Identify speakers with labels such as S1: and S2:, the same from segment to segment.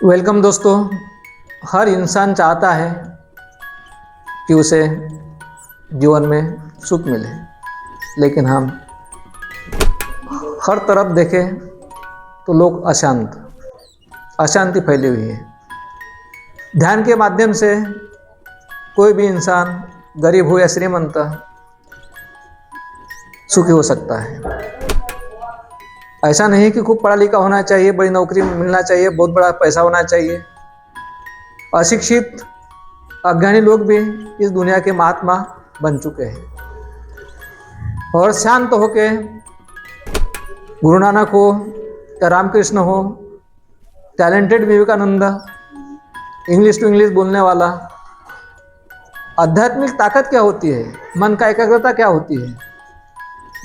S1: Welcome दोस्तों। हर इंसान चाहता है कि उसे जीवन में सुख मिले, लेकिन हम हर तरफ देखें तो लोग अशांति फैली हुई है। ध्यान के माध्यम से कोई भी इंसान, गरीब हो या श्रीमंत, सुखी हो सकता है। ऐसा नहीं कि खूब पढ़ा लिखा होना चाहिए, बड़ी नौकरी मिलना चाहिए, बहुत बड़ा पैसा होना चाहिए। अशिक्षित अज्ञानी लोग भी इस दुनिया के महात्मा बन चुके हैं। और शांत होके गुरु नानक हो या रामकृष्ण हो, talented Vivekananda, English to English बोलने वाला, आध्यात्मिक ताकत क्या होती है, मन का एकाग्रता क्या होती है,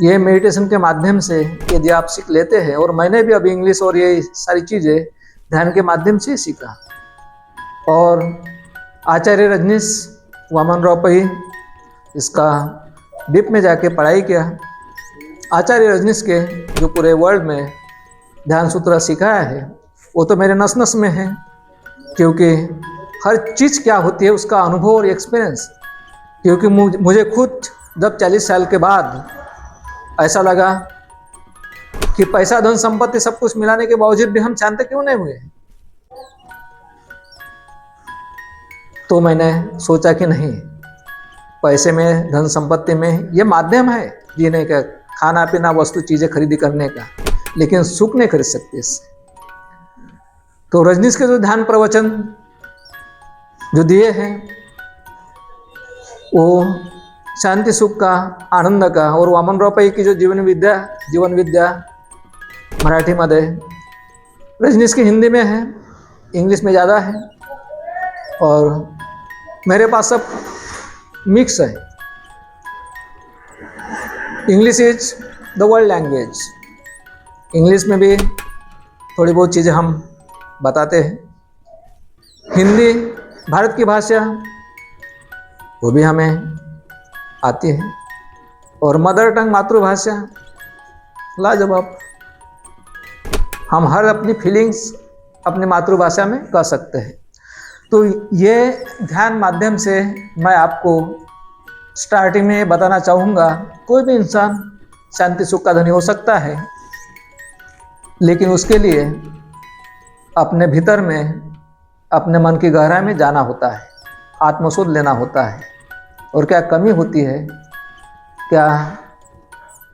S1: ये मेडिटेशन के माध्यम से यदि आप सीख लेते हैं, और मैंने भी अभी इंग्लिश और ये सारी चीज़ें ध्यान के माध्यम से सीखा। और आचार्य रजनीश वामन राव पई इसका डीप में जाके पढ़ाई किया। आचार्य रजनीश के जो पूरे वर्ल्ड में ध्यान सूत्र सिखाया है वो तो मेरे नस नस में है, क्योंकि हर चीज़ क्या होती है उसका अनुभव और एक्सपीरियंस। क्योंकि मुझे खुद जब 40 साल के बाद ऐसा लगा कि पैसा, धन संपत्ति सब कुछ मिलाने के बावजूद भी हम शांत क्यों नहीं हुए, तो मैंने सोचा कि नहीं, पैसे में, धन संपत्ति में ये माध्यम है जीने का, खाना पीना, वस्तु चीजें खरीदी करने का, लेकिन सुख नहीं खरीद सकते इससे। तो रजनीश के जो ध्यान प्रवचन जो दिए हैं वो शांति सुख का, आनंद का, और वामनराव पै की जो जीवन विद्या मराठी मध्ये, रजनीश की हिंदी में है, इंग्लिश में ज़्यादा है, और मेरे पास सब मिक्स है। English is the world language, English में भी थोड़ी बहुत चीज़ें हम बताते हैं। हिंदी भारत की भाषा, वो भी हमें आती है, और मदर टंग, मातृभाषा, लाजवाब। हम हर अपनी फीलिंग्स अपनी मातृभाषा में कह सकते हैं। तो ये ध्यान माध्यम से मैं आपको स्टार्टिंग में बताना चाहूँगा, कोई भी इंसान शांति सुख का धनी हो सकता है, लेकिन उसके लिए अपने भीतर में, अपने मन की गहराई में जाना होता है, आत्मशोध लेना होता है, और क्या कमी होती है, क्या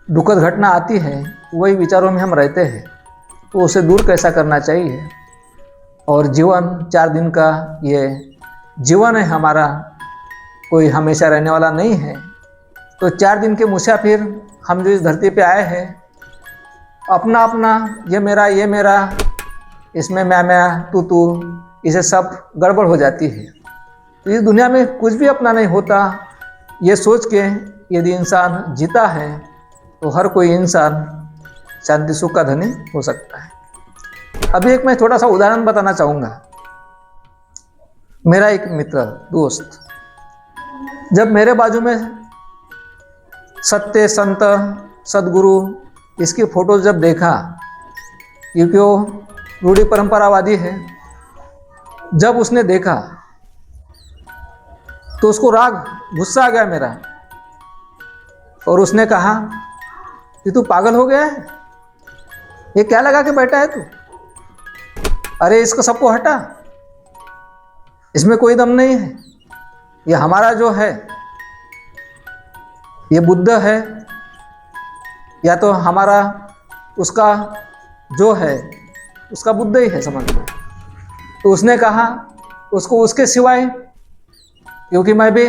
S1: दुखद घटना आती है, वही विचारों में हम रहते हैं, तो उसे दूर कैसा करना चाहिए। और जीवन 4 दिन का ये जीवन है हमारा, कोई हमेशा रहने वाला नहीं है। तो 4 दिन के मुसाफिर हम जो इस धरती पे आए हैं, अपना अपना ये मेरा, इसमें मैं तू, इसे सब गड़बड़ हो जाती है। तो इस दुनिया में कुछ भी अपना नहीं होता, ये सोच के यदि इंसान जीता है तो हर कोई इंसान शांति सुख का धनी हो सकता है। अभी एक मैं थोड़ा सा उदाहरण बताना चाहूँगा। मेरा एक मित्र, दोस्त, जब मेरे बाजू में सत्य, संत, सदगुरु, इसकी फोटो जब देखा, क्योंकि वो रूढ़ी परंपरावादी है, जब उसने देखा तो उसको राग, गुस्सा आ गया मेरा, और उसने कहा कि तू पागल हो गया है, ये क्या लगा के बैठा है तू, अरे इसको सबको हटा, इसमें कोई दम नहीं है, ये हमारा जो है, ये बुद्ध है, या तो हमारा उसका जो है उसका बुद्ध ही है, समझ लो। तो उसने कहा उसको उसके सिवाय, क्योंकि मैं भी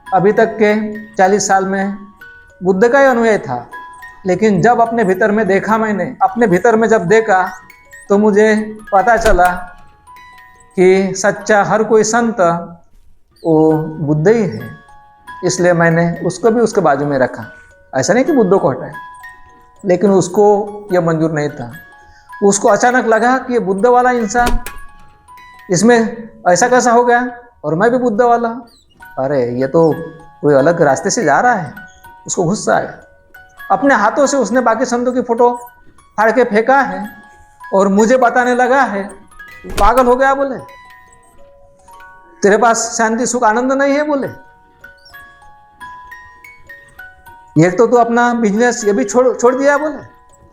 S1: अभी तक के 40 साल में बुद्ध का ही अनुयायी था, लेकिन जब अपने भीतर में देखा, मैंने अपने भीतर में जब देखा, तो मुझे पता चला कि सच्चा हर कोई संत वो बुद्ध ही है। इसलिए मैंने उसको भी उसके बाजू में रखा। ऐसा नहीं कि बुद्ध को हटाए, लेकिन उसको यह मंजूर नहीं था। उसको अचानक लगा कि ये बुद्ध वाला इंसान, इसमें ऐसा कैसा हो गया, और मैं भी बुद्ध वाला, अरे ये तो कोई अलग रास्ते से जा रहा है। उसको गुस्सा आया, अपने हाथों से उसने बाकी संतों की फोटो फाड़ के फेंका है, और मुझे बताने लगा है पागल हो गया बोले, तेरे पास शांति सुख आनंद नहीं है बोले, ये तो तू अपना बिजनेस ये भी छोड़ दिया बोले,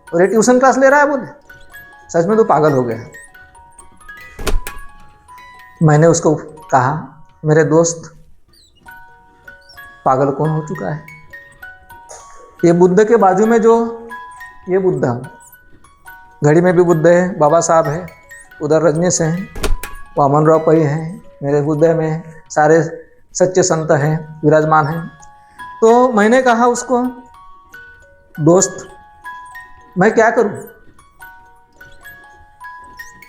S1: और ये ट्यूशन क्लास ले रहा है बोले, सच में तू पागल हो गया। मैंने उसको कहा, मेरे दोस्त, पागल कौन हो चुका है? ये बुद्ध के बाजू में जो ये बुद्ध, घड़ी में भी बुद्ध है, बाबा साहब है, उधर रजनीश है, वामन राव पई है, मेरे हृदय में सारे सच्चे संत हैं विराजमान हैं। तो मैंने कहा उसको, दोस्त मैं क्या करूं?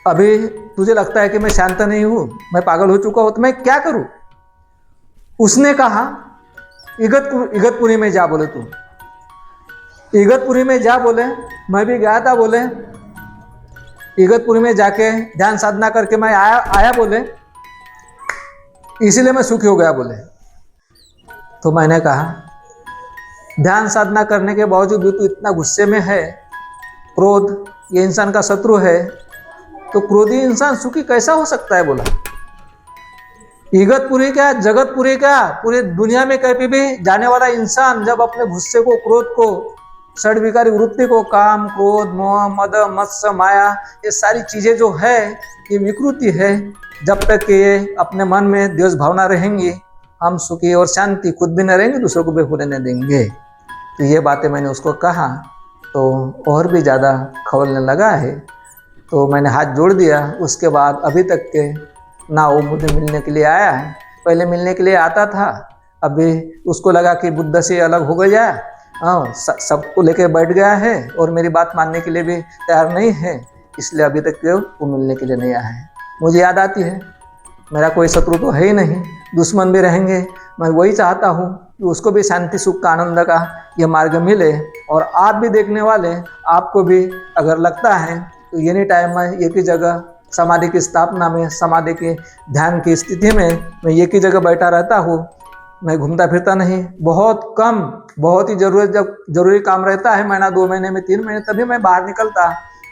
S1: अभी तुझे लगता है कि मैं शांत नहीं हूं, मैं पागल हो चुका हूं, तो मैं क्या करूं? उसने कहा, इगतपुरी में जा बोले तू, इगतपुरी में जा बोले। मैं भी गया था बोले, इगतपुरी में जाके ध्यान साधना करके मैं आया बोले, इसीलिए मैं सुखी हो गया बोले। तो मैंने कहा, ध्यान साधना करने के बावजूद भी तू इतना गुस्से में है, क्रोध ये इंसान का शत्रु है, तो क्रोधी इंसान सुखी कैसा हो सकता है बोला। इगतपुरी क्या, जगतपुरी क्या, पूरी दुनिया में कहीं भी जाने वाला इंसान जब अपने गुस्से को, क्रोध को, षड विकारी वृत्ति को, काम, क्रोध, मोह, मद, मत्स्य, माया, ये सारी चीजें जो है ये विकृति है, जब तक कि ये अपने मन में द्वेष भावना रहेंगी, हम सुखी और शांति खुद भी न रहेंगे, दूसरों को भी होने न देंगे। तो ये बातें मैंने उसको कहा तो और भी ज़्यादा खवलने लगा है। तो मैंने हाथ जोड़ दिया। उसके बाद अभी तक के ना वो मुझे मिलने के लिए आया है, पहले मिलने के लिए आता था, अभी उसको लगा कि बुद्ध से अलग हो गया, हाँ सबको लेके बैठ गया है और मेरी बात मानने के लिए भी तैयार नहीं है, इसलिए अभी तक वो मिलने के लिए नहीं आया है। मुझे याद आती है, मेरा कोई शत्रु तो है ही नहीं, दुश्मन भी रहेंगे, मैं वही चाहता हूँ कि उसको भी शांति सुख का आनंद का ये मार्ग मिले। और आप भी देखने वाले, आपको भी अगर लगता है तो एनी टाइम मैं एक ही जगह समाधि की स्थापना में, समाधि के ध्यान की स्थिति में मैं एक ही जगह बैठा रहता हूँ, मैं घूमता फिरता नहीं, बहुत कम, बहुत ही जब जरूरी काम रहता है, महीना 2 महीने में 3 महीने तभी मैं बाहर निकलता,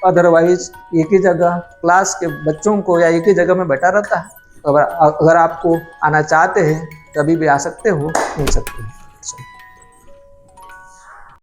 S1: अदरवाइज एक ही जगह क्लास के बच्चों को या एक ही जगह में बैठा रहता है। अगर आपको आना चाहते हैं कभी भी आ सकते हो, मिल सकते हो।